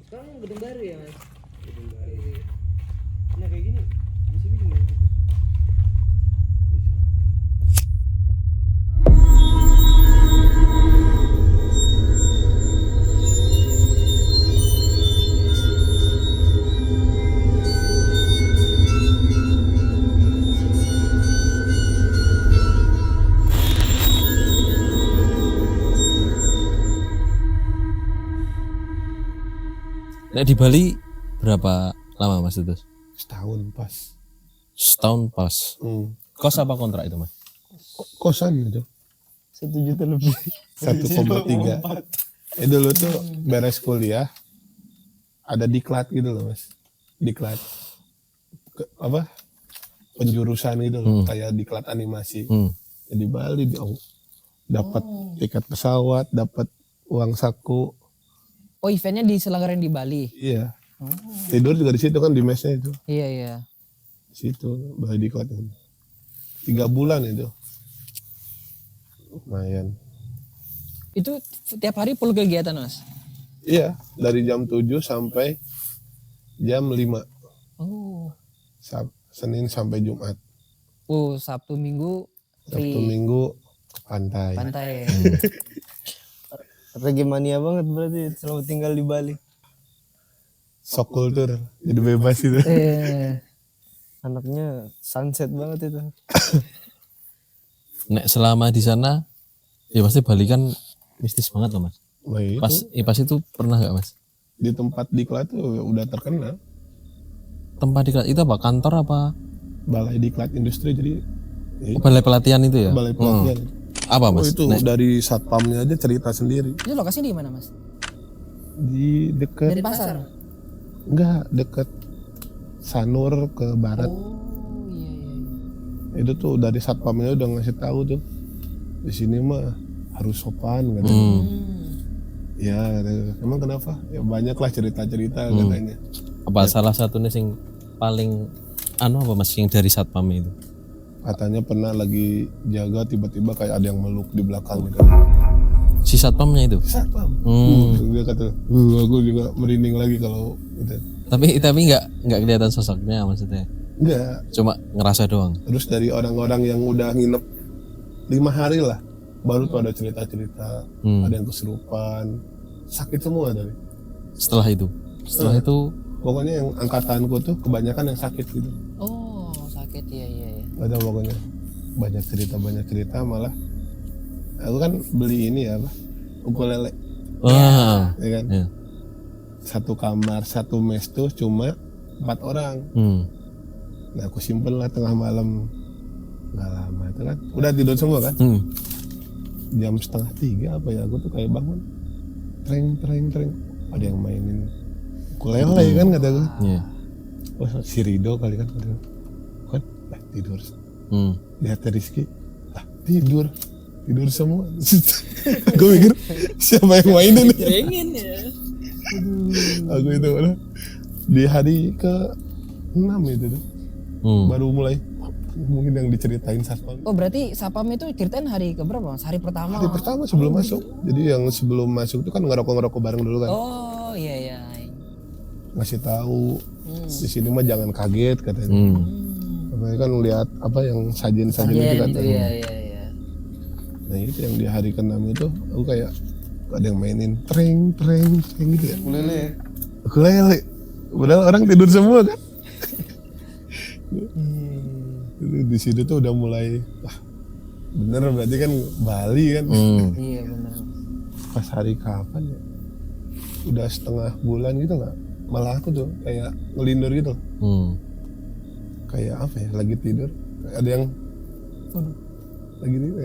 Sekarang gedung baru ya mas. Gedung baru. Nah kayak gini bisa bikin nggak? Bisa. Nek di Bali berapa lama mas itu? Setahun pas. Setahun pas. Kos apa kontrak itu mas? Kosan itu 1 juta lebih. 1,3. Dulu tuh beres kuliah ada diklat gitu loh mas. Diklat apa penjurusan gitu loh, kayak diklat animasi. Jadi Bali dapat tiket pesawat, dapat uang saku. Oh eventnya diselenggarain di Bali. Iya. Tidur juga di situ kan di mesnya itu. Iya iya. Di situ Bali diklat itu. 3 bulan itu. Lumayan. Itu tiap hari full kegiatan mas. Iya, dari jam 7 sampai jam 5. Oh. Senin sampai Jumat. Oh Sabtu Minggu free. Sabtu Minggu ke pantai. Pantai. Reggae mania banget berarti selama tinggal di Bali. Sok kultur, jadi bebas itu. Anaknya sunset banget itu. Nek selama di sana, ya pasti Bali kan mistis banget loh mas. Nah, itu, Pas itu pernah nggak mas? di tempat diklat tuh udah terkenal. Tempat diklat itu apa? Kantor apa? Balai Diklat Industri, jadi Balai pelatihan itu ya? balai pelatihan. Apa Oh, mas? itu Nek, dari satpamnya aja cerita sendiri. Itu lokasinya di mana mas? Di deket, Dari pasar. enggak, deket Sanur ke barat. Oh iya iya. Itu tuh dari satpamnya udah ngasih tahu tuh. Di sini mah harus sopan katanya. Ya, emang kenapa? Ya banyak lah cerita-cerita katanya. apa salah satu nih sing paling apa mas yang dari satpam itu? Katanya pernah lagi jaga tiba-tiba kayak ada yang meluk di belakang gitu. Si satpamnya itu? Satpam. Dia kata, aku juga merinding lagi kalau gitu. Tapi nggak kelihatan sosoknya maksudnya. Enggak. Cuma ngerasa doang. Terus dari orang-orang yang udah nginep 5 hari lah, baru tuh ada cerita-cerita, ada yang kesurupan, sakit semua tadi. Setelah itu Pokoknya yang angkatanku tuh kebanyakan yang sakit gitu. Oh sakit iya iya. Iya. Ada pokoknya banyak cerita malah. Aku kan beli ini ya apa? Ukulele, wah. ya kan? Ya. Satu kamar, satu mes tuh cuma 4 orang. Nah aku simpen lah tengah malam, nggak lama itu kan udah tidur semua kan. Jam 2:30 apa ya aku tuh kayak bangun, treng ada yang mainin ukulele kan kata gue. Iya. Oh si Rido kali kan tidur. Lihat Rizky tidur semua. Gue mikir siapa yang mainin. Pengen ya. Aku itu udah di hari ke-6 itu tuh baru mulai mungkin yang diceritain satpam. Oh berarti sapam itu ceritain hari keberapa mas? Hari pertama? Hari pertama sebelum masuk. Jadi yang sebelum masuk itu kan ngerokok bareng dulu kan. Oh iya iya. Ngasih tahu di sini mah jangan kaget katanya. Apalagi kan lihat apa yang sajen-sajen itu kan. Iya iya iya. Nah itu yang di hari ke-6 itu aku kayak ada yang mainin treng gitu ya. Ukulele. Padahal orang tidur semua kan. Di situ tuh udah mulai bener berarti kan Bali kan. Iya benar. Pas hari kapan ya? Udah setengah bulan gitu nggak? Malah aku tuh kayak ngelindur gitu. Kayak apa ya? Lagi tidur. Ada yang lagi tidur.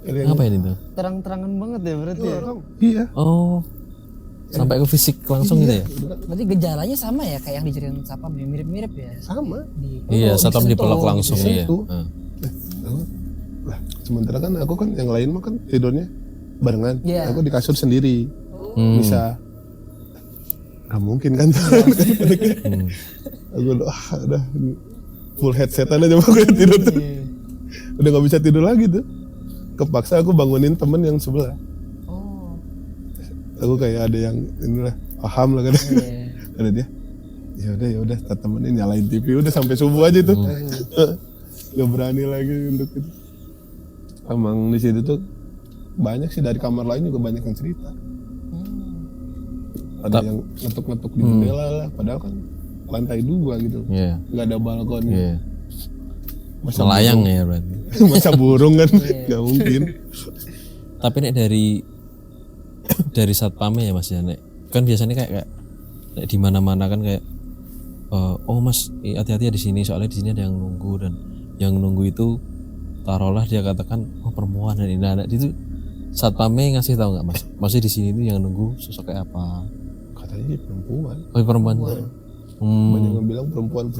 Ada yang Apa ini tuh? Terang-terangan banget ya berarti ya. Iya. Oh, sampai ke fisik langsung gitu ya? Berarti gejalanya sama ya kayak yang diceritain sapam ya mirip-mirip ya. Sama. Iya, satpam dipeluk disentuh langsung gitu. iya. Disentuh. Lah, sementara kan aku kan yang lain mah kan tidurnya barengan. Iya. Aku di kasur sendiri. Bisa. Gak mungkin kan. Aku udah full headsetan aja pokoknya tidur tuh. Udah gak bisa tidur lagi tuh. Kepaksa aku bangunin temen yang sebelah. Oh. Aku kayak ada yang inilah paham lah kan. Iya. Kata dia, ya udah kita temenin nyalain TV udah sampai subuh aja tuh. Gak berani lagi untuk itu. Emang di situ tuh banyak sih, dari kamar lain juga banyak yang cerita. Ada yang ngetuk-ngetuk di jendela lah, padahal kan lantai 2 gitu. Iya. Nggak ada balkon. Iya. Masa Melayang burung? ya berarti. Masa burung kan nggak mungkin. Tapi nek dari satpamnya ya Mas ya, nek kan biasanya kayak nek di mana-mana kan kayak oh Mas hati-hati ya di sini, soalnya di sini ada yang nunggu, dan yang nunggu itu taruhlah dia katakan oh perempuan dan ini anak itu, satpamnya ngasih tahu nggak Mas? Maksudnya di sini itu yang nunggu sosok kayak apa? Katanya sih perempuan. Oh perempuan. Banyak yang bilang perempuan.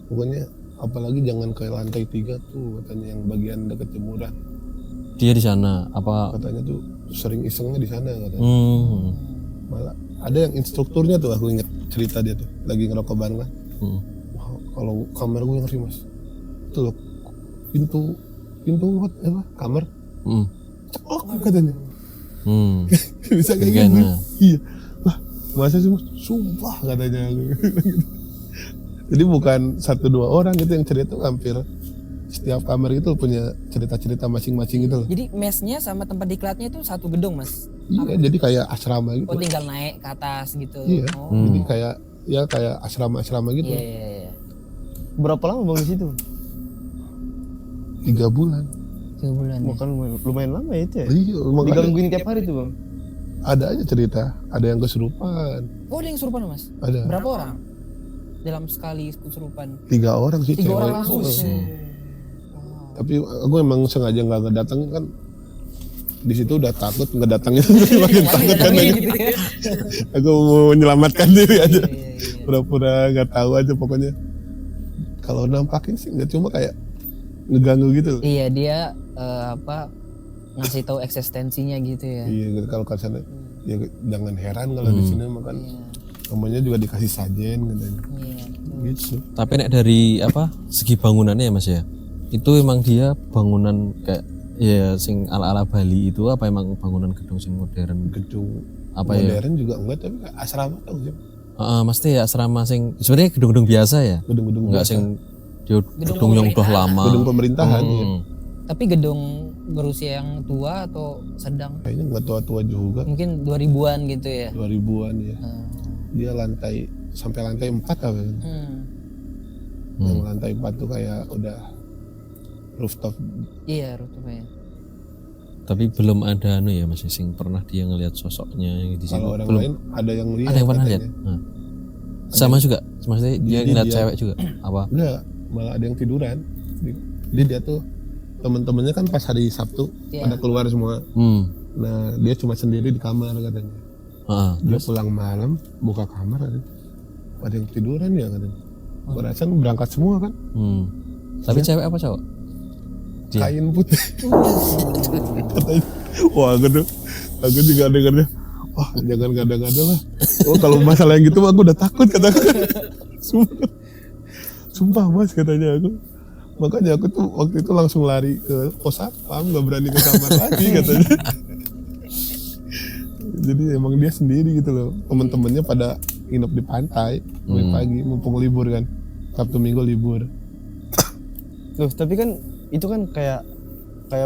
Pokoknya apalagi jangan ke lantai 3 tuh, katanya yang bagian dekat jemuran. Dia di sana apa? Katanya tuh sering isengnya di sana katanya. Malah ada yang instrukturnya tuh, aku inget cerita dia tuh lagi ngerokok bareng kan. Wah, kalau kamar gue ngeri Mas. Tuh loh, pintu apa kamar. Ceplok katanya. Bisa kayak gitu. Iya. Lah, masa sih Mas? Sumpah katanya. Jadi bukan 1-2 orang gitu yang cerita, hampir setiap kamar itu punya cerita-cerita masing-masing gitu loh. Jadi mesnya sama tempat diklatnya itu satu gedung Mas? Iya, jadi kayak asrama gitu. Oh tinggal naik ke atas gitu? Iya, Oh. jadi kayak asrama gitu. Iya. Berapa lama Bang di situ? 3 bulan. 3 bulan ya? Bukan lumayan lama ya itu ya? Iya, emang Digangguin tiap hari tuh Bang? ada aja cerita, ada yang kesurupan, Oh ada yang kesurupan Mas? ada Berapa orang? Dalam sekali kesurupan? 3 orang sih 3 cewek. orang langsung? Tapi aku emang sengaja nggak ngedatengin kan, di situ udah takut ngedatengin makin takut kan. Gitu ya? Aku mau menyelamatkan diri aja, Iya. pura-pura nggak tahu aja pokoknya. Kalau nampakin sih nggak, cuma kayak ngeganggu gitu loh. Iya dia ngasih tahu eksistensinya gitu ya. Iya gitu, kalau ke sana ya jangan heran kalau di sini makan namanya juga dikasih sajen katanya. Iya. Gitu. Tapi nek dari segi bangunannya ya Mas ya, itu emang dia bangunan kayak ya sing ala-ala Bali itu, apa emang bangunan gedung sing modern? Gedung Apa ya? modern juga enggak, tapi kayak asrama tau sih. Mesti ya asrama sing sebenarnya gedung-gedung biasa ya, Gedung-gedung enggak biasa. sing gedung yang udah lama. Gedung pemerintahan ya. Tapi gedung berusia yang tua atau sedang? Kayaknya nggak tua-tua juga, Mungkin 2000-an gitu ya? 2000-an ya. Dia sampai lantai 4 apa ya. Yang lantai 4 tuh kayak udah rooftop. Iya rutubnya. Tapi belum ada ya Mas sing pernah dia ngelihat sosoknya di situ. Kalau orang Belum. lain ada yang lihat. Ada yang pernah lihat? katanya. Sama juga, maksudnya dia Jadi ngeliat dia- cewek juga apa? Enggak, malah ada yang tiduran. Jadi dia tuh temen-temennya kan pas hari Sabtu Iya. pada keluar semua. Nah dia cuma sendiri di kamar katanya. Dia pulang malam buka kamar ada yang tiduran ya katanya. Berasan berangkat semua kan. Tapi cewek apa cowok? Dia. Kain putih. Katanya, wah aku juga dengarnya. Wah jangan kadang-kadang lah. Oh kalau masalah yang gitu aku udah takut katanya. Sumpah Mas katanya aku. Makanya aku tuh waktu itu langsung lari ke pos satpam, nggak berani ke kamar lagi katanya. Jadi emang dia sendiri gitu loh. Temen-temennya pada nginep di pantai pagi mumpung libur kan. Sabtu Minggu libur. Loh, tapi kan itu kan kayak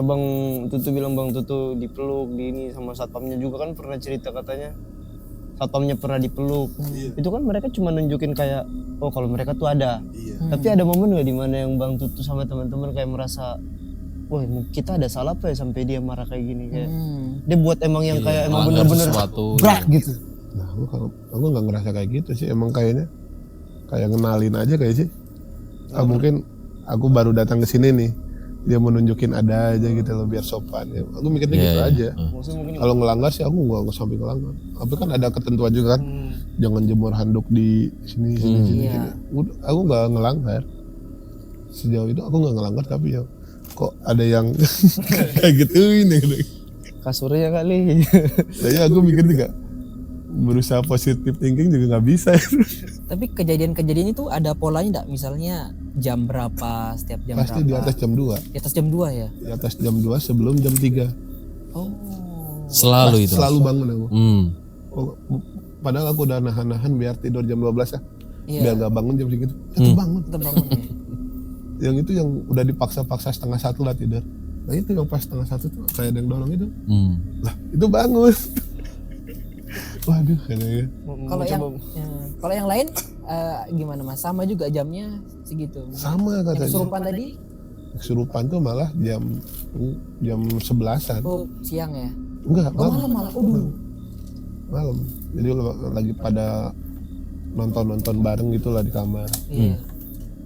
Bang Tutu bilang, Bang Tutu dipeluk di ini sama satpamnya juga kan pernah cerita katanya satpamnya pernah dipeluk. Itu kan mereka cuma nunjukin kayak oh kalau mereka tuh ada. Tapi ada momen nggak di mana yang Bang Tutu sama teman-teman kayak merasa wah kita ada salah apa ya sampai dia marah kayak gini, kayak dia buat emang yang kayak emang melanggar bener-bener sesuatu. brak gitu. Nah aku nggak ngerasa kayak gitu sih. Emang kayaknya kayak ngenalin aja kayak sih. Mungkin aku baru datang ke sini nih. Dia mau nunjukin ada aja gitu loh biar sopan. Ya, aku mikirnya gitu aja. Maksudnya mungkin Kalau ngelanggar sih aku nggak sampai ngelanggar. Tapi kan ada ketentuan juga kan. Jangan jemur handuk di sini. Iya. Udah, aku nggak ngelanggar. Sejauh itu aku nggak ngelanggar, tapi ya kok ada yang kayak gituin ya. kasurnya kali. Saya aku mikir juga berusaha positive thinking juga nggak bisa. Tapi kejadian-kejadian itu ada polanya enggak? Misalnya jam berapa, setiap jam Pasti berapa? di atas jam 2. Di atas jam 2 ya? Di atas jam 2 sebelum jam 3. Oh. Selalu itu. Selalu bangun aku. Hmm. Oh, padahal aku udah nahan-nahan biar tidur jam 12 ya. Iya. Biar gak bangun jam segitu. Tetep bangun. Tetap bangun ya. Yang itu yang udah dipaksa-paksa 1:30 lah tidur. Nah itu yang pas 1:30 tuh kayak ada yang dorong itu. Lah itu bangun. Waduh kayaknya. Kalau yang lain gimana Mas? Sama juga jamnya segitu. Sama Yang katanya. kesurupan tadi? Kesurupan tuh malah jam 11-an. Oh, siang ya. Enggak, Oh, malam. malam. Aduh. Malam. Jadi lagi pada nonton bareng gitu lah di kamar. Iya.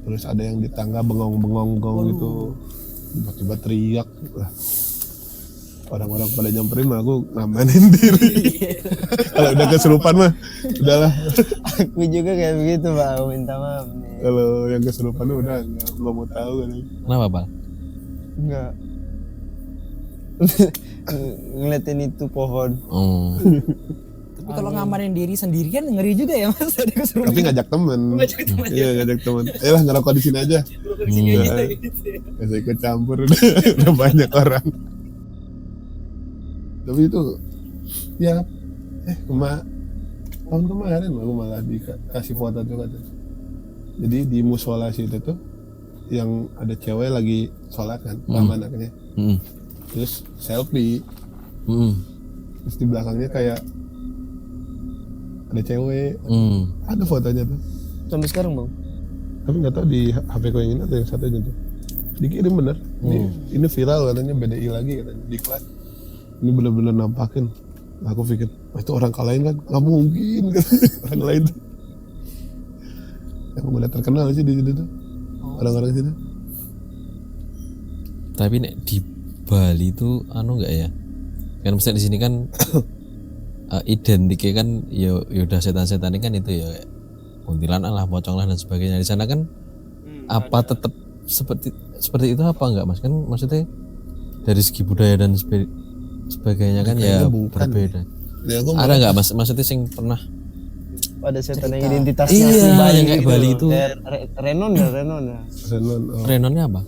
Terus ada yang di tangga bengong-bengong gitu. Tiba-tiba teriak. Lah. Orang-orang pada nyamperin mah aku ngamanin diri. Kalau udah kesurupan mah udahlah. Aku juga kayak begitu Pak, aku minta maaf nih. Kalau yang kesurupan tuh udah nggak mau tahu kan. Kenapa, Pak? Enggak. Ngeliatin itu pohon. Oh. Tapi kalau ngamanin diri sendirian ngeri juga ya Mas. Ada kesurupan. Tapi ngajak temen. Iya ngajak temen. Ayolah ngerokok di sini aja. Gak usah ikut campur udah banyak orang. Tapi itu ya tahun kemarin aku malah dikasih foto tuh katanya. Jadi di musola situ tuh yang ada cewek lagi sholat kan sama anaknya. Terus selfie. Terus di belakangnya kayak ada cewek. Ada fotonya tuh. Sampai sekarang Bang. Tapi nggak tahu di HP ku yang ini atau yang satunya tuh. Dikirim bener. Ini viral katanya, BDI lagi katanya di kelas. Ini bener-bener nampakin. Nah, aku pikir, itu orang lain kan nggak mungkin orang lain tuh. Yang udah terkenal sih di situ tuh. Orang-orang situ. Tapi nek di Bali itu enggak ya? Kan misalnya di sini kan identiknya kan ya udah setan-setan kan itu ya kuntilanak lah, pocong lah dan sebagainya. Di sana kan apa tetap seperti itu apa enggak Mas? Kan maksudnya dari segi budaya dan sebagainya kan ya berbeda. Ya, ada nggak Mas? Maksudnya sing pernah Ada setan yang identitasnya iya, asli Bali yang kayak gitu. Bali itu. Kayak Renon ya. Renon, Renonnya apa?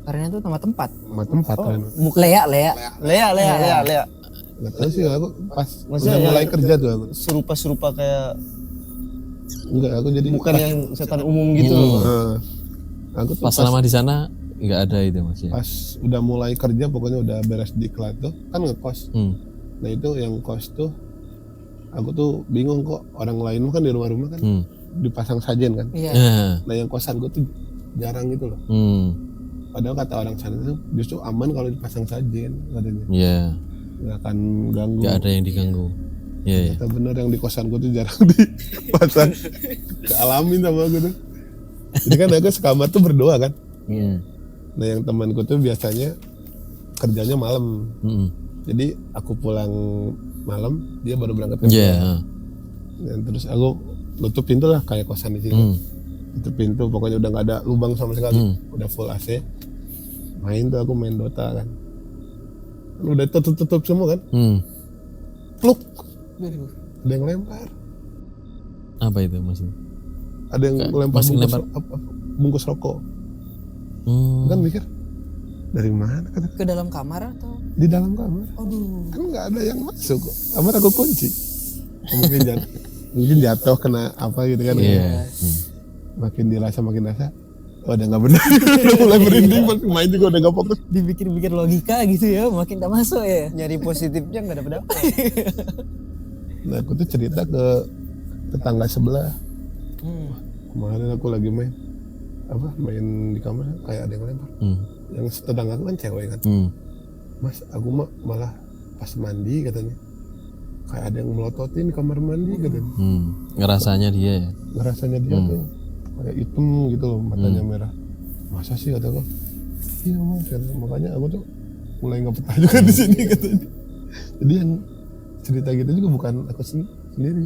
Karena itu nama tempat. sama tempat Renon. Lea. Lea. Nggak tahu sih aku pas Maksudnya udah mulai yang- kerja tuh aku. Serupa kayak Enggak, aku jadi bukan yang setan umum gitu loh. aku tuh Pas selama di sana nggak ada itu Mas ya. pas udah mulai kerja pokoknya udah beres diklat tuh kan ngekos. Nah itu yang kos tuh aku tuh bingung kok orang lain kan di rumah-rumah kan dipasang sajen kan. Iya. Nah yang kosan gue tuh jarang gitu loh. Padahal kata orang sana tuh justru aman kalau dipasang sajen katanya. Iya. Nggak akan ganggu. Nggak ada yang diganggu. Iya. Iya. Ternyata bener yang di kosan gue tuh jarang dipasang. Kealamin sama aku tuh. Jadi kan aku sekamar tuh berdoa kan. Nah yang temanku tuh biasanya kerjanya malam. Jadi aku pulang malam, dia baru berangkat kerja. Iya. Dan terus aku nutup pintu lah kayak kosan di sini. Tutup pintu, pokoknya udah nggak ada lubang sama sekali. Udah full AC. Main tuh aku main Dota kan. Udah tutup semua kan. Pluk. Ada yang lempar. Apa itu maksudnya? Ada yang lempar masih bungkus, lempar? bungkus rokok. Kan mikir dari mana kata Ke dalam kamar atau? di dalam kamar. Aduh. Kan nggak ada yang masuk kok. Kamar aku kunci. Mungkin jatuh kena apa gitu kan. Iya. Makin dirasa. Oh, udah nggak benar. Udah mulai merinding pas main juga udah nggak fokus. Dipikir-pikir logika gitu ya, makin tak masuk ya. Nyari positifnya nggak dapet. Nah aku tuh cerita ke tetangga sebelah. Kemarin aku lagi main di kamar kayak ada yang lempar. Yang tetangga aku kan cewek kan. Mas aku malah pas mandi katanya kayak ada yang melototin di kamar mandi katanya. Ngerasanya dia ya. Ngerasanya dia tuh kayak hitam gitu loh, matanya merah. Masa sih kata aku? Iya mas, makanya aku tuh mulai nggak betah juga di sini katanya. Jadi yang cerita gitu juga bukan aku sendiri,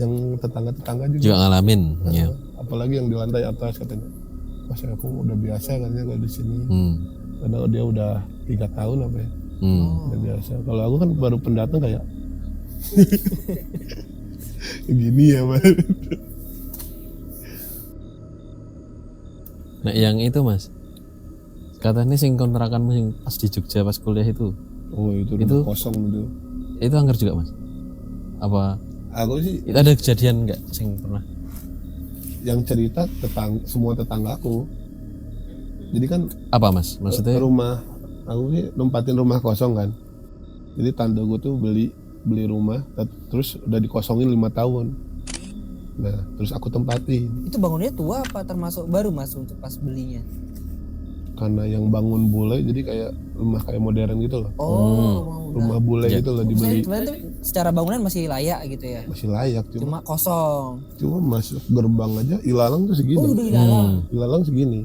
yang tetangga juga ngalamin. Ya. Apalagi yang di lantai atas katanya. Mas aku udah biasa katanya kalau di sini. Karena dia udah 3 tahun apa ya. Udah biasa. Kalau aku kan baru pendatang kayak gini ya mas. Nah yang itu Mas, katanya sing kontrakanmu sing pas di Jogja pas kuliah itu Oh itu kosong itu. angker juga Mas? Apa Aku sih Itu ada kejadian nggak sing pernah? yang cerita semua tetanggaku. Jadi kan Apa mas? Maksudnya? rumah aku sih nempatin rumah kosong kan. Jadi tante gue tuh beli rumah terus udah dikosongin 5 tahun. Nah terus aku tempatin Itu bangunnya tua apa termasuk baru mas untuk pas belinya? karena yang bangun bule jadi kayak rumah kayak modern gitu loh. Oh, Rumah bule Ya. gitu loh dibeli, sebenarnya tuh secara bangunan masih layak gitu ya. masih layak Cuma cuma kosong. masuk gerbang aja ilalang tuh segini. Oh, udah di dalam. Ilalang segini.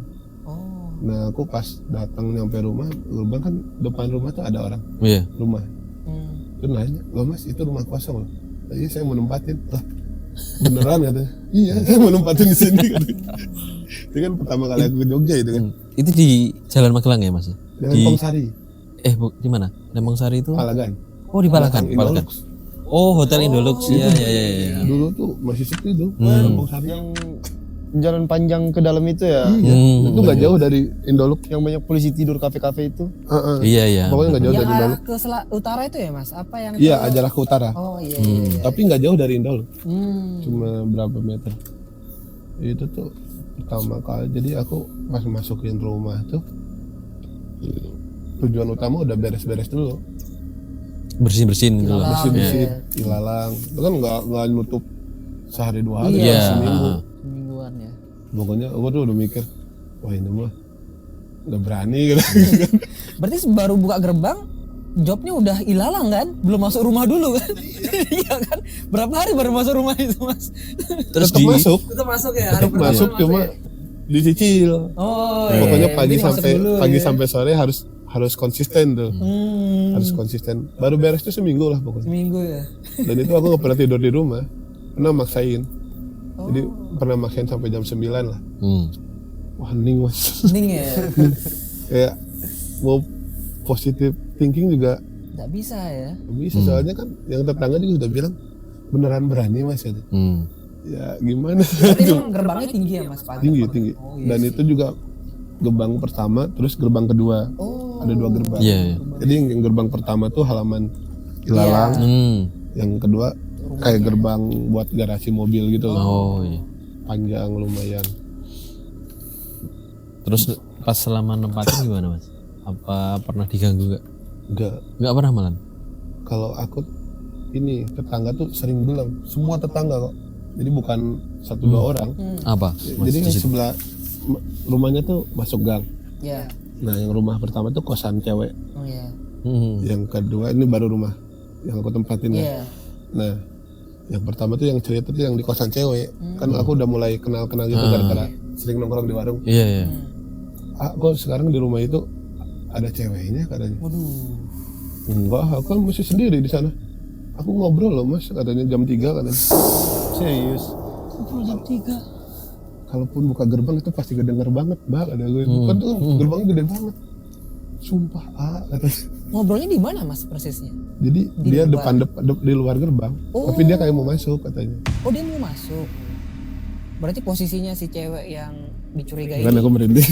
Oh. Nah aku pas datang nyampe rumah, gerbang kan depan rumah tuh ada orang Iya. rumah. Hmm. Terus nanya, loh mas itu rumah kosong loh. Iya saya mau nempatin. Lah beneran katanya. Iya saya mau nempatin di sini katanya. Itu kan pertama kali aku ke Jogja itu kan. Itu di Jalan Magelang ya mas? Dengan Di Pongsari, di mana? Lembang Sari itu? Palagan. Oh di Palagan. Palagan. Indolux. Oh Hotel Indolux. Iya iya. Dulu tuh masih sepi tuh. Pongsari. Yang jalan panjang ke dalam itu ya, Iya. Itu nggak jauh dari Indolux. yang banyak polisi tidur kafe-kafe itu. Iya iya. Pokoknya nggak jauh Yang dari arah Indolux. ke utara itu ya mas? Apa yang? Iya Ajalah ke utara. Oh iya. Iya. Tapi nggak jauh dari Indolux. Hmm. Cuma berapa meter. Itu tuh pertama kali. Jadi aku pas masukin rumah tuh tujuan utama udah beres-beres dulu. Bersin gitu. Ilalang. Bersih-bersih, ilalang. Itu kan nggak nutup sehari 2 hari, Iya. seminggu. Semingguan ya. Pokoknya aku tuh udah mikir, wah ini mah nggak berani gitu. Berarti baru buka gerbang, jobnya udah ilalang kan? Belum masuk rumah dulu kan? Iya kan? Berapa hari baru masuk rumah itu mas? Terus Tetap di masuk, Tetap masuk ya? Hari tetap masuk cuma dicicil. Oh Pokoknya iya. pagi Jadi masuk sampai dulu pagi ya. sampai sore harus konsisten tuh. Harus konsisten. Baru beres tuh seminggu lah pokoknya. Seminggu ya. Dan itu aku nggak pernah tidur di rumah, pernah maksain. Jadi pernah maksain sampai jam 9 lah. Wah hening mas. Mending ya. Kayak mau positive thinking juga Nggak bisa ya. nggak bisa, soalnya kan yang tetangga juga udah bilang beneran berani mas gitu. Ya gimana? Berarti emang gerbangnya tinggi ya mas? Pak? tinggi tinggi. Oh, iya Dan itu juga gerbang pertama, terus gerbang kedua. Oh. Ada 2 gerbang. Iya. Jadi yang gerbang pertama tuh halaman ilalang, yang kedua kayak gerbang buat garasi mobil gitu loh. Oh iya. Panjang lumayan. Terus pas selama nempatin gimana mas? Apa pernah diganggu gak? Enggak. Nggak pernah malah. Kalau aku ini tetangga tuh sering bilang, semua tetangga kok. Jadi bukan 1-2 orang. Apa? Mas, Jadi di situ? sebelah rumahnya tuh masuk gang. Ya. Nah yang rumah pertama tuh kosan cewek. Oh iya. Yang kedua ini baru rumah yang aku tempatin ya. Iya. Nah yang pertama tuh yang cerita tuh yang di kosan cewek. Kan aku udah mulai kenal-kenal gitu gara-gara sering nongkrong di warung. Iya iya. Kok sekarang di rumah itu ada ceweknya katanya. Waduh. Enggak, aku kan masih sendiri di sana. Aku ngobrol loh mas, katanya jam 3 katanya. Serius. Jam 3. Kalaupun buka gerbang itu pasti kedenger banget, mbak. Ada gue. Kan tuh gerbangnya gede banget. Sumpah, katanya. Ngobrolnya di mana mas persisnya? Jadi Di dia luar. di luar gerbang, tapi dia kayak mau masuk katanya. Oh dia mau masuk. Berarti posisinya si cewek yang dicurigai Kan aku merinding.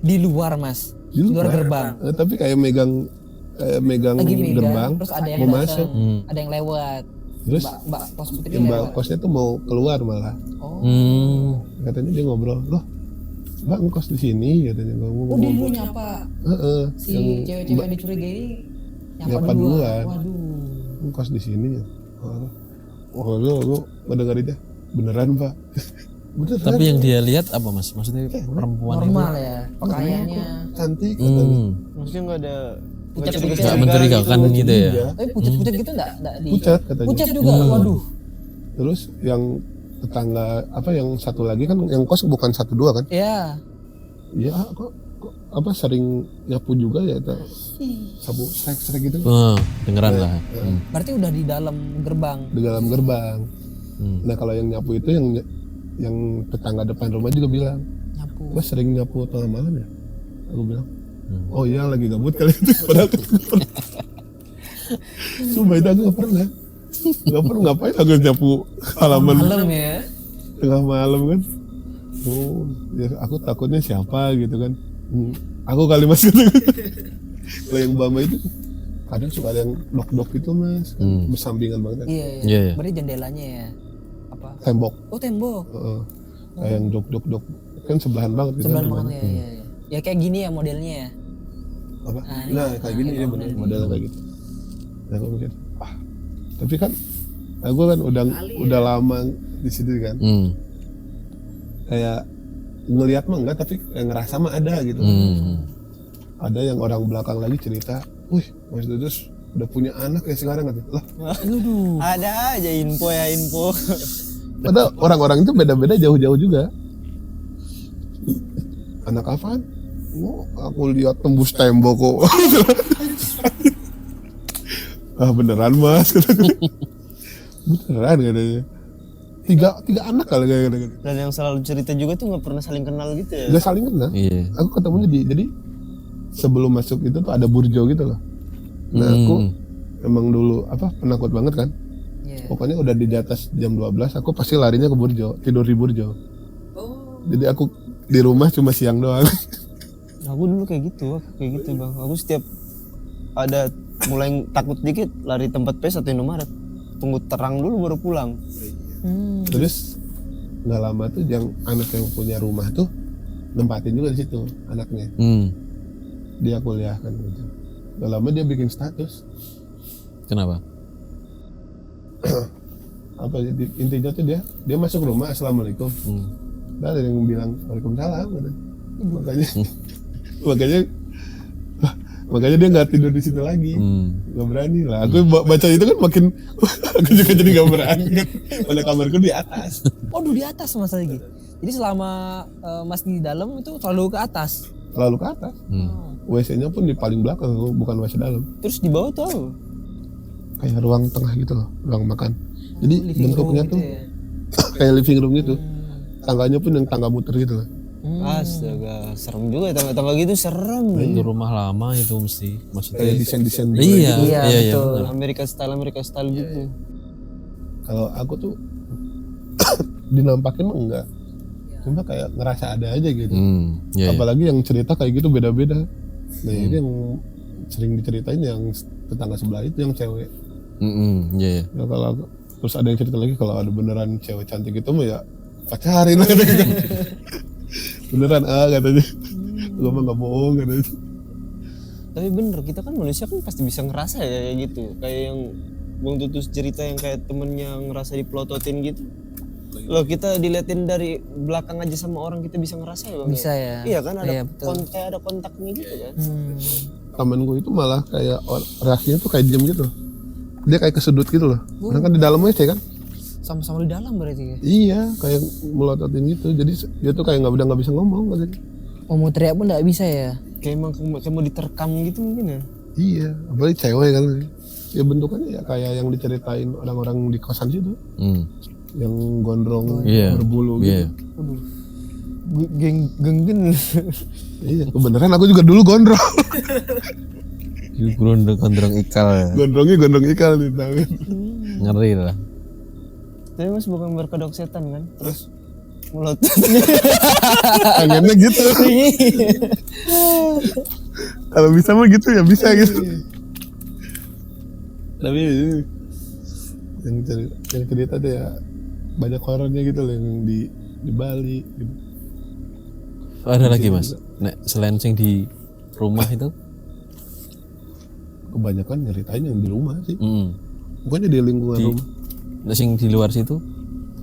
di luar mas. Di luar gerbang. Tapi kayak megang Lagi megang, gerbang, terus ada yang mau datang, masuk. ada yang lewat. Terus Mbak pos putri yang lewat. kosnya tuh mau keluar malah. Oh. Katanya dia ngobrol, loh mbak ngekos di sini katanya. Oh dia dulu nyapa si yang cewek-cewek yang dicurigai ini nyapa nyapa duluan. duluan. Waduh. ngekos di sini ya. Oh lu ngedengerin ya beneran pak. Beneran. Tapi yang dia lihat apa mas? Maksudnya perempuan itu Normal ya pakaiannya. cantik katanya. Maksudnya nggak ada Pucat-pucat. nggak mencurigakan gitu ya? Iya. Tapi pucat-pucat gitu enggak di Pucat katanya. Pucat juga. Waduh. Terus yang tetangga apa yang satu lagi kan yang kos bukan 1-2 kan? Ya. Iya kok apa sering nyapu juga ya sabu srek gitu Dengeran lah. Berarti udah di dalam gerbang. di dalam gerbang. Nah kalau yang nyapu itu yang tetangga depan rumah juga bilang, Nyapu. mas sering nyapu tengah malam ya? Aku bilang, oh iya lagi gabut kali itu. Padahal sumpah itu aku gak pernah ngapain aku nyapu halaman Malam ya. tengah malam kan. Oh ya aku takutnya siapa gitu kan. Aku kali mas gitu. Kalau yang Bama itu kadang suka ada yang dok gitu mas, bersampingan banget kan. Iya, Iya, iya. Berarti jendelanya ya. Apa? Tembok. Oh, tembok. Kayak yang dok kan sebelahan banget gitu. Sebelah kan banget rumahnya. ya, ya. Ya kayak gini ya modelnya ya. Apa? Nah, Nah, iya. kayak gini ya bener modelnya kayak gitu. Nah, aku mikir, tapi kan aku kan udah lama di situ kan. Kayak ngelihat mah enggak, tapi kayak ngerasa mah ada gitu. Ada yang orang belakang lagi cerita, wih Mas Dudus udah punya anak ya sekarang katanya. Lah, Ada aja info. padahal orang-orang itu beda-beda jauh-jauh juga. Anak apaan? Oh, aku lihat tembus tembok kok. Beneran mas? Beneran katanya. Tiga anak kali kayak. Dan yang selalu cerita juga tuh nggak pernah saling kenal gitu ya. Udah saling kenal. Iya. Aku ketemunya jadi sebelum masuk itu tuh ada burjo gitu loh. Nah aku emang dulu penakut banget kan. Iya. Pokoknya udah di atas jam 12 aku pasti larinya ke burjo, tidur di burjo. Jadi aku di rumah cuma siang doang. Aku dulu kayak gitu bang. Aku setiap ada mulai takut dikit lari tempat PS atau Indomaret. Tunggu terang dulu baru pulang. Terus nggak lama tuh yang anak yang punya rumah tuh nempatin juga di situ anaknya. Dia kuliah kan gitu. Nggak lama dia bikin status. Kenapa? Intinya tuh dia masuk rumah assalamualaikum. Dan ada yang bilang waalaikumsalam gitu. Makanya dia nggak tidur di situ lagi, nggak berani lah. Aku baca itu kan makin aku juga jadi nggak berani. Pada kamarku di atas. Oh, dulu di atas Mas lagi. Jadi selama Mas di dalam itu selalu ke atas. Selalu ke atas. WC-nya pun di paling belakang, bukan WC dalam. Terus di bawah tuh apa? Kayak ruang tengah gitu loh, ruang makan. Jadi Living room bentuknya gitu tuh ya. kayak living room gitu. Tangganya pun yang tangga muter gitu loh. Astaga, serem juga ya tangga-tangga gitu serem. Itu rumah lama itu mesti maksudnya. Kayak desain-desain gitu. Iya, Iya, iya, betul. benar. Amerika style gitu. Kalau aku tuh dinampakin mah enggak. Cuma kayak ngerasa ada aja gitu. Iya. Apalagi yang cerita kayak gitu beda-beda. Nah ini yang sering diceritain yang tetangga sebelah itu yang cewek. Iya. Ya, kalau terus ada yang cerita lagi kalau ada beneran cewek cantik itu mah ya pacarin lah katanya. Beneran katanya. Gue mah nggak bohong katanya. Tapi bener, kita kan manusia kan pasti bisa ngerasa ya kayak gitu. Kayak yang Bang Tutus cerita yang kayak temennya ngerasa dipelototin gitu. Loh kita diliatin dari belakang aja sama orang kita bisa ngerasa ya Bang? Bisa ya. Iya kan ada Iya, betul. kayak ada kontaknya gitu kan. Temenku itu malah kayak reaksinya tuh kayak diem gitu. Dia kayak kesudut gitu loh. Karena kan di dalam WC kan. Sama-sama di dalam berarti ya. Iya, kayak melototin gitu. Jadi dia tuh kayak nggak bisa ngomong katanya. Oh, mau teriak pun nggak bisa ya. Kayak emang kayak mau diterkam gitu mungkin ya. Iya, apalagi cewek kan. Ya bentukannya ya kayak yang diceritain orang-orang di kosan situ. Yang gondrong berbulu gitu. Iya. Genggen. Iya, kebenaran aku juga dulu gondrong. Itu gondrong ikal ya. Gondrongnya gondrong ikal di tangan. Ngeri lah. Tapi Mas bukan berkedok setan kan? Terus melotot. Pengennya gitu. Kalau bisa mah gitu ya bisa gitu. Tapi yang cerita tuh ya banyak horornya gitu loh yang di Bali gitu. Ada lagi Mas. Nek selain sing di rumah itu? Kebanyakan nyeritain yang di rumah sih. Bukannya di lingkungan rumah. Nek sing di luar situ?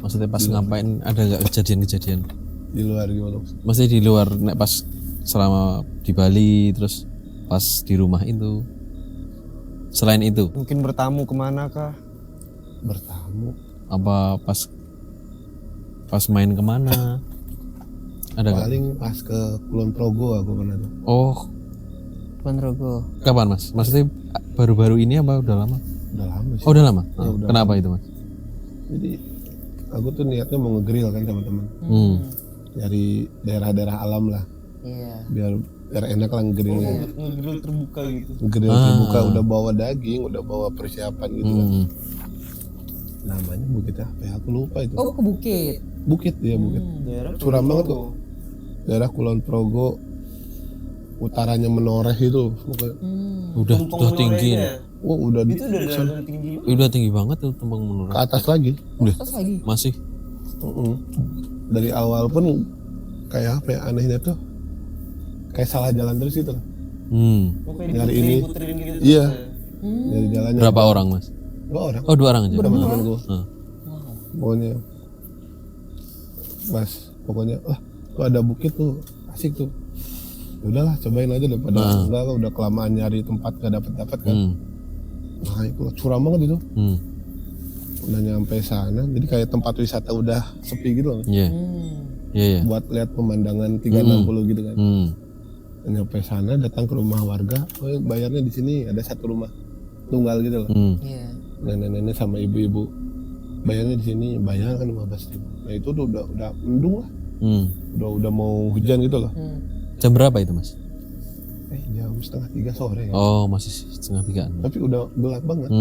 Maksudnya pas ngapain ada nggak kejadian-kejadian? Di luar gimana? Maksudnya di luar nek pas selama di Bali terus pas di rumah itu. Selain itu Mungkin bertamu kemana kah? Bertamu. apa pas main kemana? Ada nggak? Paling pas ke Kulon Progo aku pernah tuh. Oh, Ponorogo. kapan Mas? Maksudnya baru-baru ini apa udah lama? Udah lama sih. Oh udah lama. Ya, udah Kenapa itu Mas? Jadi aku tuh niatnya mau nge-grill kan teman-teman. Dari daerah-daerah alam lah. Iya. Biar enak lah nge-grillnya. Grill terbuka gitu. Nge-grill terbuka udah bawa daging, udah bawa persiapan gitu kan. Namanya bukit apa ya? Aku lupa itu. Oh, ke Bukit. Bukit ya bukit. Daerah Curam banget kok. Daerah Kulon Progo. utaranya menoreh itu. Pokoknya. Udah tinggi. Wah udah di Itu udah tinggi. Udah tinggi banget tuh tumpeng ke menurun. atas lagi. Terus lagi. Masih. Dari awal pun kayak apa ya, anehnya tuh kayak salah jalan terus gitu. Nyari ini. Puterin gitu. Iya. Nyari jalannya. Berapa orang, Mas? 2 orang. Oh, 2 orang aja. Teman-teman gue. Ah. Pokoknya pokoknya tuh ada bukit tuh asik tuh. Udahlah cobain aja daripada enggak udah kelamaan nyari tempat gak dapat kan. Nah itu curam banget itu. Udah nyampe sana jadi kayak tempat wisata udah sepi gitu loh. Iya. Iya. Buat lihat pemandangan 360 gitu kan. Nyampe sana datang ke rumah warga, bayarnya di sini ada satu rumah tunggal gitu loh. Iya. Nenek-nenek sama ibu-ibu bayarnya di sini, bayar kan 15.000. Nah itu tuh udah mendung lah. Udah mau hujan gitu loh. Jam berapa itu, Mas? Jam 2:30 sore ya. Oh, masih 2:30. Tapi udah gelap banget.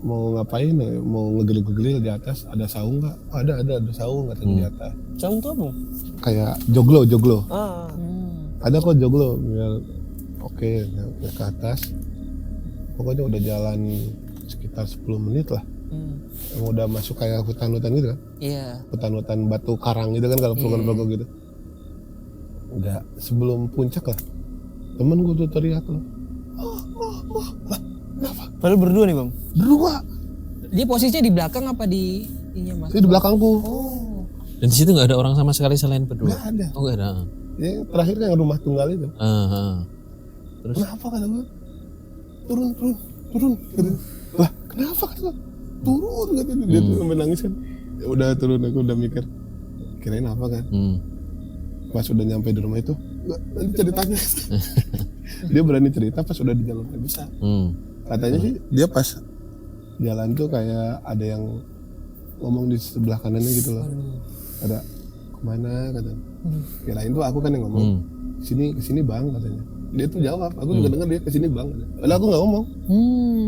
Mau ngapain? Mau ngegelill-ngegelill di atas? Ada saung nggak? Ada saung katanya di atas. Saung tuh apa? Kayak joglo. Ada kok joglo. Biar oke, naik ke atas. Pokoknya udah jalan sekitar 10 menit lah. Udah masuk kayak hutan-hutan gitu kan? Iya. Hutan-hutan batu karang gitu kan kalau pelukar-pelukar gitu. Udah sebelum puncak lah. Temen gue tuh teriak loh. Lah, kenapa? Padahal berdua nih bang. Berdua. Dia posisinya di belakang apa di ininya Mas? Dia di belakangku. Dan di situ nggak ada orang sama sekali selain berdua. Nggak ada. Oh, nggak ada. Ya, terakhir kan rumah tunggal itu. Terus? Kenapa kata gue? Turun. Lah, kenapa kata gue? Turun katanya. Dia tuh sampai nangis kan. Ya udah turun, aku udah mikir. Kirain apa kan? Pas udah nyampe di rumah itu, nanti ceritanya. Dia berani cerita pas udah di jalan bisa. Katanya sih dia pas jalan tuh kayak ada yang ngomong di sebelah kanannya gitu loh. Ada kemana katanya. Kirain tuh aku kan yang ngomong. Kesini bang katanya. Dia tuh jawab, aku juga dengar dia kesini bang. Padahal aku nggak ngomong.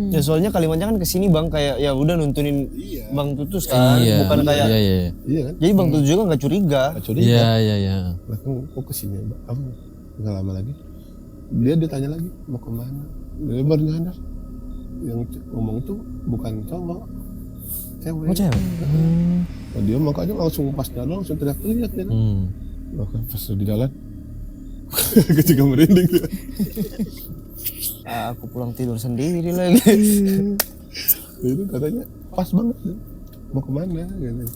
Ya soalnya kalimatnya kan kesini bang kayak ya udah nuntunin Bang Tutus kan, bukan kayak. Iya kan? Jadi Bang Tutus juga nggak curiga. Iya. Lah kan kok kesini bang? Apa? Nggak lama lagi. Dia tanya lagi mau kemana? Dia baru nyadar. Yang ngomong tuh bukan cowok, cewek. Oh, cewek. Nah, dia makanya langsung pas jalan langsung teriak-teriak ya. Bahkan pas di jalan aku juga merinding tuh. Aku pulang tidur sendiri lagi. Itu katanya pas banget tuh. Mau kemana gitu.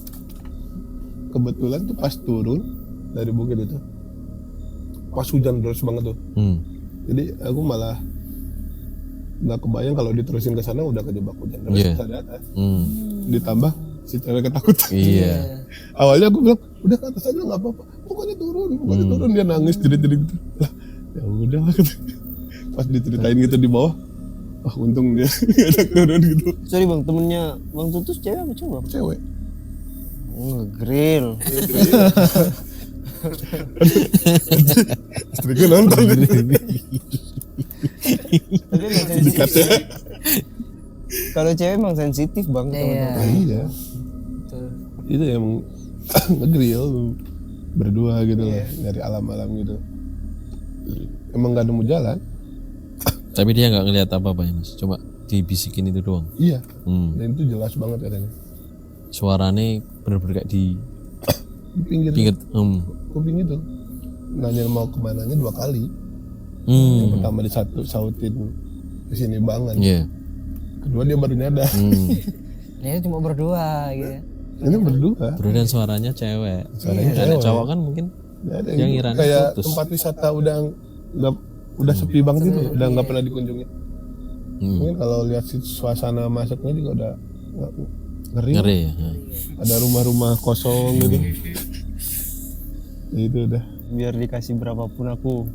Kebetulan tuh pas turun dari bukit itu pas hujan deras banget tuh. Jadi aku malah nggak kebayang kalau diterusin ke sana udah kejebak hujan deras di atas. Ditambah si cewek ketakutan. Iya. Awalnya aku bilang udah ke atas aja nggak apa-apa. Pokoknya turun. Dia nangis jerit-jerit gitu. Lah, ya udah lah. Pas diceritain gitu di bawah, untung dia nggak ada turun gitu. Sorry bang, temennya Bang Tutus cewek apa cowok? Cewek. Nge-grill. Istriku nonton. Tapi emang sensitif. Kalau cewek emang sensitif bang. Nah, iya. Itu emang nge-grill berdua gitu lah, dari alam-alam gitu. Emang gak nemu jalan. Tapi dia nggak ngelihat apa-apa ya Mas, cuma dibisikin itu doang. Iya. Dan itu jelas banget katanya. Suaranya bener-bener kayak di pinggir. Kuping itu. Nanya mau kemananya 2 kali. Yang pertama sautin kesini banget. Kedua dia baru nyadar. Ini cuma berdua gitu. Ini berdua. Berdua dan suaranya cewek. Suaranya cewek. Cowok kan mungkin yang ngira kayak putus. tempat wisata udah sepi banget gitu, udah nggak pernah dikunjungi. Mungkin kalau lihat suasana masaknya juga udah ngeri ya. Ada rumah-rumah kosong gitu. Itu udah. Biar dikasih berapapun aku.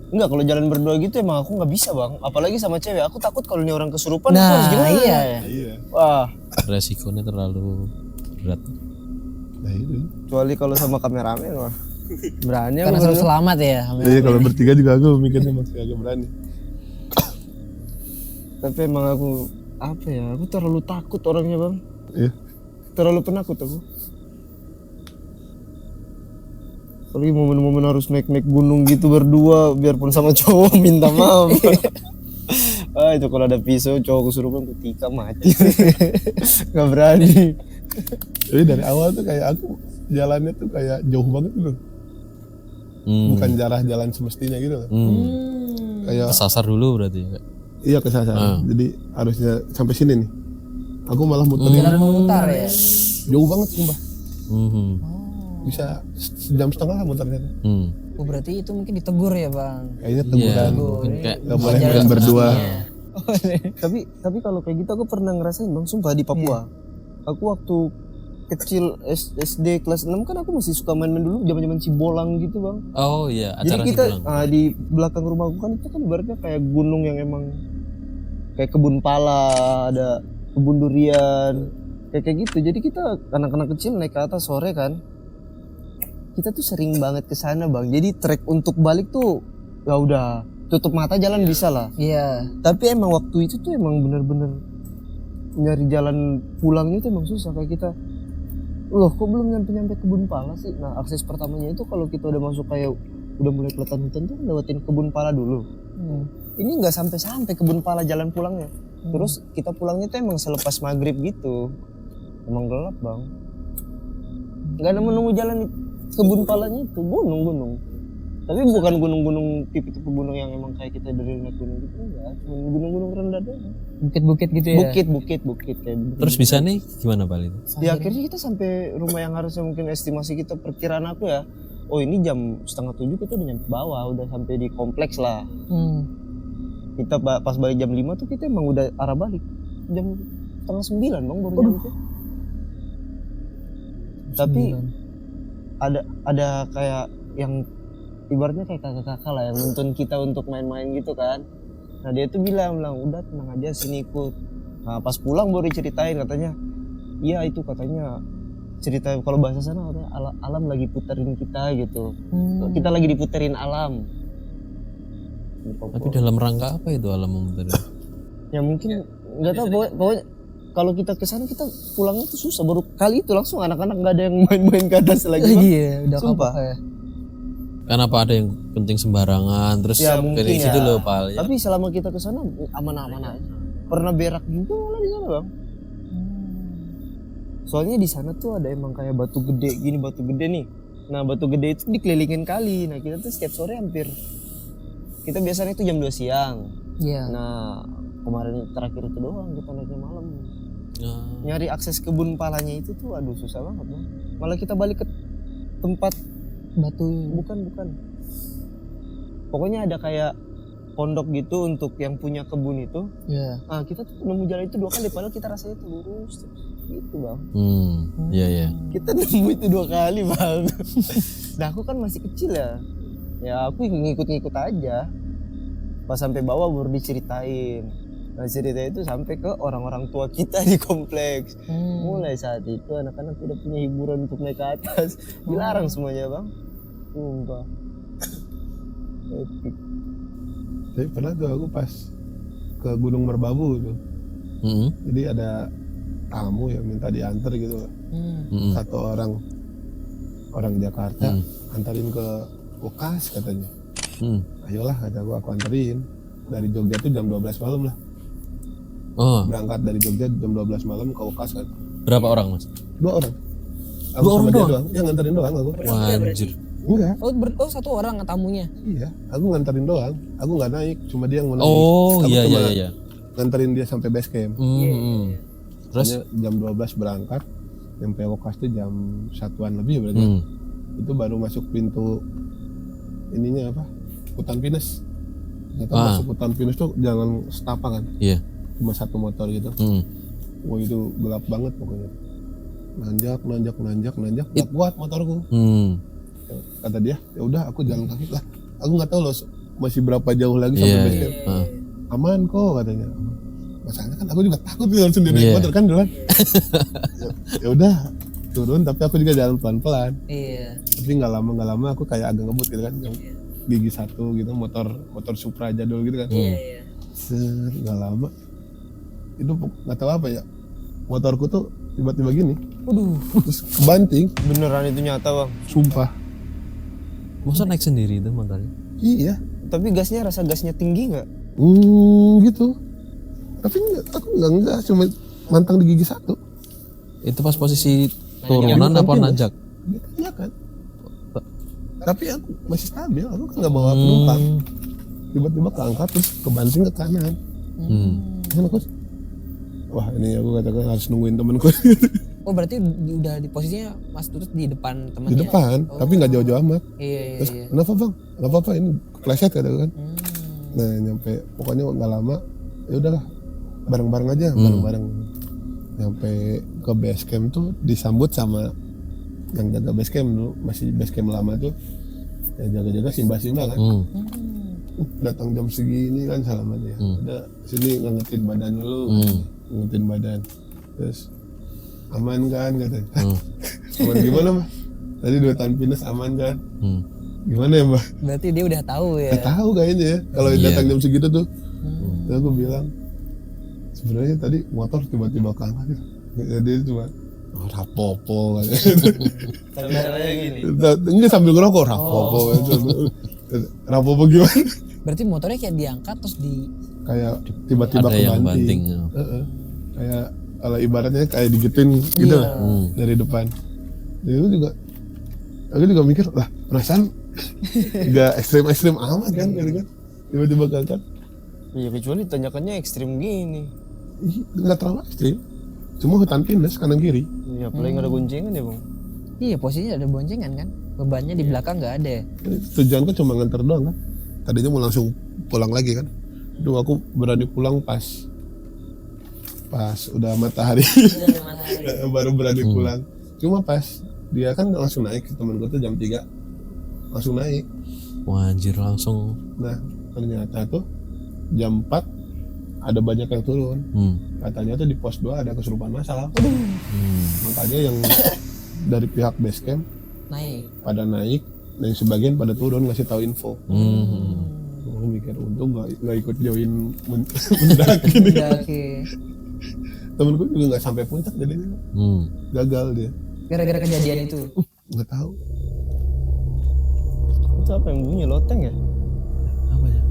Enggak, kalau jalan berdua gitu emang aku nggak bisa bang. Apalagi sama cewek, aku takut kalau ini orang kesurupan. Aku harus gimana? Iya. Wah. Resikonya terlalu berat. Nah itu. Kecuali kalau sama kameramen wah. Berani Karena selalu selamat ya. Iya kalau bertiga juga aku mikirnya masih agak berani. Tapi emang aku apa ya? Aku terlalu takut orangnya bang. Iya. Terlalu penakut aku. Apalagi momen-momen harus naik gunung gitu berdua, biarpun sama cowok minta maaf. Itu kalau ada pisau cowok kesurupan ketika mati. Gak berani. Jadi dari awal tuh kayak aku jalannya tuh kayak jauh banget gitu. Bukan jalan semestinya gitu loh. Kayak Kesasar dulu berarti. iya kesasar. Jadi harusnya sampai sini nih. Aku malah muterin Jalan memutar ya. jauh banget sumpah. Mhm. Bisa sejam setengah lah muternya tuh. Oh, berarti itu mungkin ditegur ya bang. Kayaknya Iya, teguran. mungkin kayak Gak boleh main berdua. Tapi kalau kayak gitu aku pernah ngerasain bang, sumpah di Papua. Aku waktu kecil SD kelas 6 kan aku masih suka main-main dulu zaman-zaman Cibolang gitu bang. Oh iya, acara Jadi kita Cibolang. di belakang rumahku kan itu kan ibaratnya kayak gunung yang emang kayak kebun pala, ada kebun durian, kayak gitu. Jadi kita anak-anak kecil naik ke atas sore kan, kita tuh sering banget ke sana bang. Jadi trek untuk balik tuh ya udah tutup mata jalan bisa lah. Iya. Tapi emang waktu itu tuh emang bener-bener nyari jalan pulangnya tuh emang susah kayak kita. Loh kok belum nyampe kebun pala sih? Nah akses pertamanya itu kalau kita udah masuk kayak udah mulai kelihatan hutan tuh lewatin kebun pala dulu. Ini nggak sampai kebun pala jalan pulangnya. Terus kita pulangnya tuh emang selepas maghrib gitu. Emang gelap bang. Nggak ada menunggu jalan di kebun palanya itu gunung. Tapi bukan gunung-gunung tipe-tipe gunung yang emang kayak kita dari naik gunung gitu enggak. Cuma gunung-gunung rendah doang. Bukit-bukit gitu ya. Bukit kayak. Terus bisa nih gimana Pak itu? Di akhirnya kita sampai rumah yang harusnya mungkin estimasi kita perkiraan aku ya. Oh ini jam 6:30 kita udah nyampe bawah, udah sampai di kompleks lah. Kita pas balik jam 5 tuh kita emang udah arah balik. Jam 8:30 bang baru nyampe. Tapi ada kayak yang ibaratnya kayak kakak-kakak lah yang nuntun kita untuk main-main gitu kan. Nah dia tuh bilang udah tenang aja sini ikut. Nah pas pulang baru diceritain katanya, iya itu katanya cerita kalau bahasa sana katanya alam lagi puterin kita gitu. Kita lagi diputerin alam. Tapi dalam rangka apa itu alam memutar? Ya mungkin nggak tahu pokoknya kalau kita kesana kita pulangnya tuh susah, baru kali itu langsung anak-anak nggak ada yang main-main ke atas lagi. Iya, udah Sumpah. kapok ya. Kenapa ada yang penting sembarangan terus Ya, mungkin dari situ ya. loh Pal ya. Tapi selama kita kesana aman-aman aja. Pernah berak juga malah di sana bang. Soalnya di sana tuh ada emang kayak batu gede gini, batu gede nih. Nah batu gede itu dikelilingin kali. Nah kita tuh setiap sore hampir kita biasanya itu jam 2 siang. Iya. Nah kemarin terakhir itu doang kita naiknya malam. Nyari akses kebun palanya itu tuh aduh susah banget bang. Malah kita balik ke tempat Batu. bukan. Pokoknya ada kayak pondok gitu untuk yang punya kebun itu. Iya. Nah kita tuh nemu jalan itu 2 kali padahal kita rasanya tuh lurus terus. Gitu bang. Iya. Kita nemu itu 2 kali bang. Nah aku kan masih kecil ya. Ya aku ngikut-ngikut aja. Pas sampai bawah baru diceritain. Nah cerita itu sampai ke orang-orang tua kita di kompleks. Mulai saat itu anak-anak tidak punya hiburan untuk naik ke atas. Dilarang semuanya bang. Sumpah. Epic. Tapi pernah tuh aku pas ke Gunung Merbabu tuh. Jadi ada tamu yang minta diantar gitu. Satu orang Jakarta antarin ke Ukas katanya. Ayolah kata aku anterin. Dari Jogja tuh jam 12 malam lah. Berangkat dari Jogja jam 12 malam ke Ukas kan. Berapa orang Mas? 2 orang. Aku sama dia doang. Ya nganterin doang aku. Wah, anjir. Enggak. Oh, satu orang tamunya. Iya, aku nganterin doang. Aku nggak naik, cuma dia yang mau naik. Oh Aku cuma iya. nganterin dia sampai base camp. Terus Jam 12 berangkat, sampai Wokas tuh jam 1-an lebih berarti. Itu baru masuk pintu ininya apa? Hutan pinus. Ternyata masuk hutan pinus tuh jalan setapak kan. Iya. Cuma 1 motor gitu. Wah itu gelap banget pokoknya. Nanjak, nggak kuat motorku. Kata dia, ya udah aku jalan kaki lah. Aku nggak tahu loh masih berapa jauh lagi sampai base camp. Aman kok katanya. Masalahnya kan aku juga takut jalan sendiri naik motor kan duluan. Ya udah turun tapi aku juga jalan pelan-pelan. Iya. Tapi nggak lama aku kayak agak ngebut gitu kan. Gigi 1 gitu motor Supra jadul gitu kan. Set, nggak lama. Itu nggak tahu apa ya. Motorku tuh tiba-tiba gini. Waduh. Terus kebanting. Beneran itu nyata bang. Sumpah. Masa naik sendiri itu motornya? Iya. Tapi rasa gasnya tinggi nggak? Gitu. Tapi aku enggak, cuma mantang di gigi satu. Itu pas posisi turunan apa nanjak? Iya kan. Tapi aku masih stabil, aku kan nggak bawa penumpang. Tiba-tiba keangkat terus kebanting ke kanan. Kan aku, wah ini aku katakan harus nungguin temenku. Oh berarti udah di posisinya Mas Tutut di depan temannya? Di depan, tapi nggak jauh-jauh amat. Iya. Terus kenapa bang? Nggak apa-apa, ini kepleset kata kan. Nah nyampe pokoknya nggak lama, ya udahlah bareng-bareng aja, bareng-bareng. Nyampe ke base camp tuh disambut sama yang jaga base camp dulu, masih base camp lama tuh, yang jaga-jaga simba-simba kan. Datang jam segini kan salaman ya. Udah sini ngangetin badan dulu, ngangetin badan. Terus aman kan katanya. Aman gimana mah? Tadi 2 tahun pinus aman kan? Gimana ya mbak? Berarti dia udah tahu ya. Udah tahu kayaknya ya kalau datang jam segitu tuh. Terus aku bilang sebenarnya tadi motor tiba-tiba keangkat gitu. Jadi cuma rapopo kan. Caranya gini. Enggak sambil ngerokok rapopo itu. Rapopo gimana? Berarti motornya kayak diangkat terus di Kayak tiba-tiba Ada yang kebanting. banting. Kayak kalau ibaratnya kayak digituin gitu lah dari depan. Jadi aku juga mikir lah perasaan nggak ekstrim amat kan gitu kan, tiba-tiba keangkat. Iya kecuali tanjakannya ekstrim gini. Nggak terlalu ekstrim, cuma hutan pinus kanan kiri. Iya apalagi nggak ada goncengan ya bang. Iya posisinya ada boncengan kan, bebannya di belakang nggak ada. Tujuanku cuma nganter doang kan, tadinya mau langsung pulang lagi kan. Duh aku berani pulang pas udah matahari. Baru berani pulang. Cuma pas dia kan langsung naik, temenku tuh jam 3 langsung naik. Wah anjir langsung. Nah ternyata tuh jam 4 ada banyak yang turun. Katanya tuh di pos 2 ada kesurupan massal. Makanya yang dari pihak base camp pada naik dan sebagian pada turun ngasih tahu info. Aku mikir untung nggak ikut join mendaki. Temenku juga nggak sampai puncak jadinya. Gagal dia. Gara-gara kejadian itu. Nggak tahu. Itu apa yang bunyi loteng ya? Apa ya?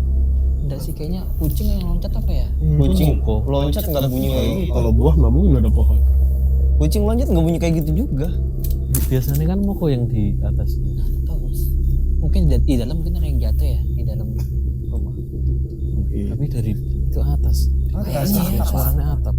Enggak sih kayaknya kucing yang loncat apa ya? Kucing loncat nggak bunyi kayak gitu. Kalau buah nggak mungkin ada pohon. Kucing loncat nggak bunyi kayak gitu juga. Biasanya kan moko yang di atas. Tahu Mas. Mungkin di dalam mungkin ada yang jatuh ya di dalam rumah. Tapi dari itu atas. Kayaknya ya. Suaranya atap.